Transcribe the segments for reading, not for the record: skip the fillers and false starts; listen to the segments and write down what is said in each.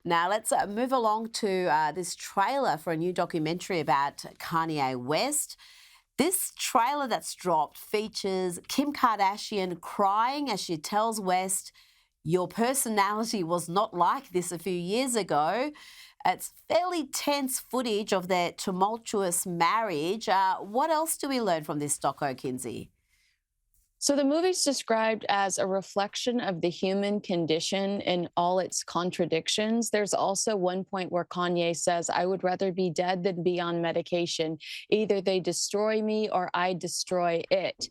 Now, let's move along to this trailer for a new documentary about Kanye West. This trailer that's dropped features Kim Kardashian crying as she tells West, "Your personality was not like this a few years ago." It's fairly tense footage of their tumultuous marriage. What else do we learn from this doco, Kinsey? So the movie's described as a reflection of the human condition in all its contradictions. There's also one point where Kanye says, "I would rather be dead than be on medication. Either they destroy me or I destroy it."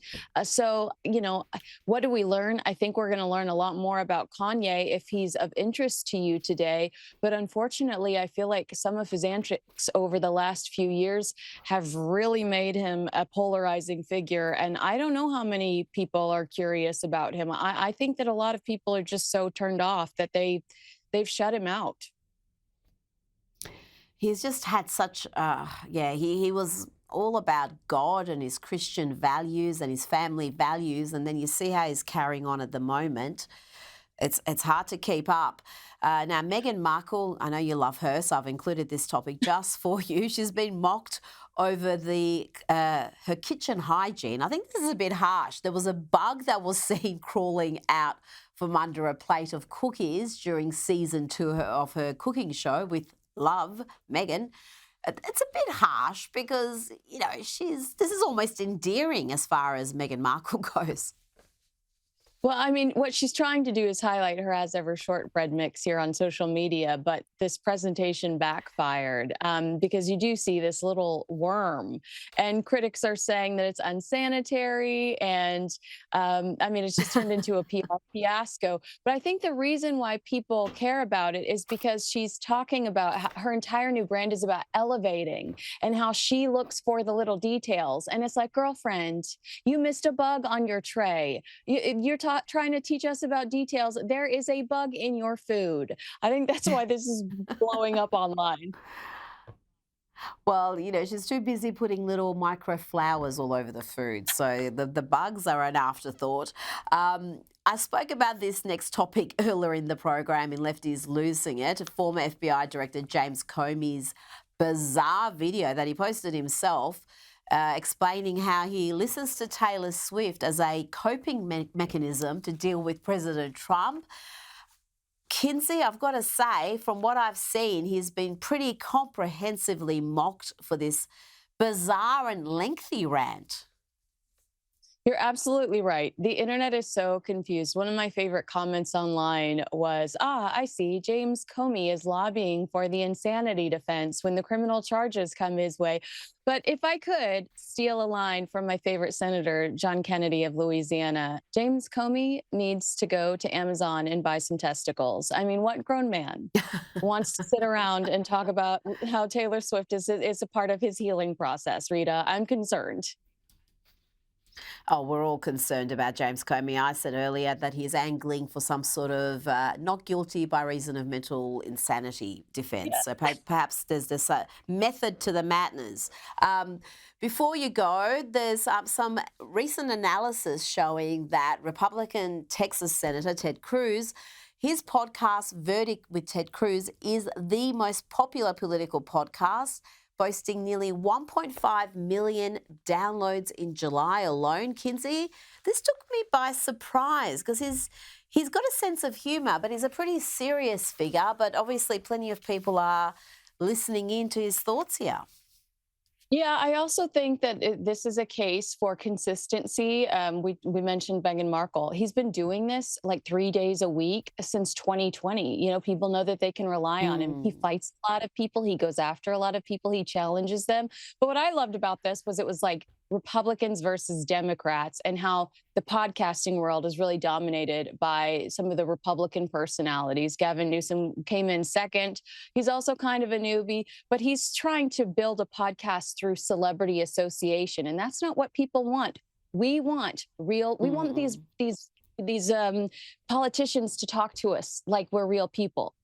What do we learn? I think we're going to learn a lot more about Kanye if he's of interest to you today. But unfortunately, I feel like some of his antics over the last few years have really made him a polarizing figure. And I don't know how many people are curious about him. I think that a lot of people are just so turned off that they've shut him out. He's just had such, he was all about God and his Christian values and his family values. And then you see how he's carrying on at the moment. It's hard to keep up. Now, Meghan Markle, I know you love her, so I've included this topic just for you. She's been mocked over her kitchen hygiene. I think this is a bit harsh. There was a bug that was seen crawling out from under a plate of cookies during season 2 of her cooking show with Love, Meghan. It's a bit harsh because, this is almost endearing as far as Meghan Markle goes. Well, I mean, what she's trying to do is highlight her as ever shortbread mix here on social media, but this presentation backfired because you do see this little worm, and critics are saying that it's unsanitary, and it's just turned into a PR fiasco. But I think the reason why people care about it is because she's talking about how her entire new brand is about elevating and how she looks for the little details, and it's like, girlfriend, you missed a bug on your tray. You're trying to teach us about details. There is a bug in your food. I think that's why this is blowing up online. Well, she's too busy putting little micro flowers all over the food. So the bugs are an afterthought. I spoke about this next topic earlier in the program in Lefties Losing It. Former FBI Director James Comey's bizarre video that he posted himself explaining how he listens to Taylor Swift as a coping mechanism to deal with President Trump. Kinsey, I've got to say, from what I've seen, he's been pretty comprehensively mocked for this bizarre and lengthy rant. You're absolutely right. The internet is so confused. One of my favorite comments online was, I see James Comey is lobbying for the insanity defense when the criminal charges come his way. But if I could steal a line from my favorite senator, John Kennedy of Louisiana, James Comey needs to go to Amazon and buy some testicles. I mean, what grown man wants to sit around and talk about how Taylor Swift is a part of his healing process, Rita? I'm concerned. Oh, we're all concerned about James Comey. I said earlier that he's angling for some sort of not guilty by reason of mental insanity defence. Yeah. So perhaps there's this method to the madness. Before you go, there's some recent analysis showing that Republican Texas Senator Ted Cruz, his podcast, Verdict with Ted Cruz, is the most popular political podcast, boasting nearly 1.5 million downloads in July alone. Kinsey, this took me by surprise because he's got a sense of humour, but he's a pretty serious figure. But obviously plenty of people are listening in to his thoughts here. Yeah, I also think that this is a case for consistency. We mentioned Meghan Markle. He's been doing this like 3 days a week since 2020. People know that they can rely on him. He fights a lot of people. He goes after a lot of people. He challenges them. But what I loved about this was it was like Republicans versus Democrats, and how the podcasting world is really dominated by some of the Republican personalities. Gavin Newsom came in second. He's also kind of a newbie, but he's trying to build a podcast through celebrity association, and that's not what people want. We want real. We want these politicians to talk to us like we're real people.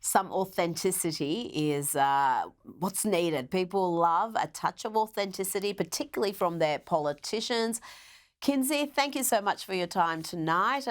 Some authenticity is what's needed. People love a touch of authenticity, particularly from their politicians. Kinsey, thank you so much for your time tonight.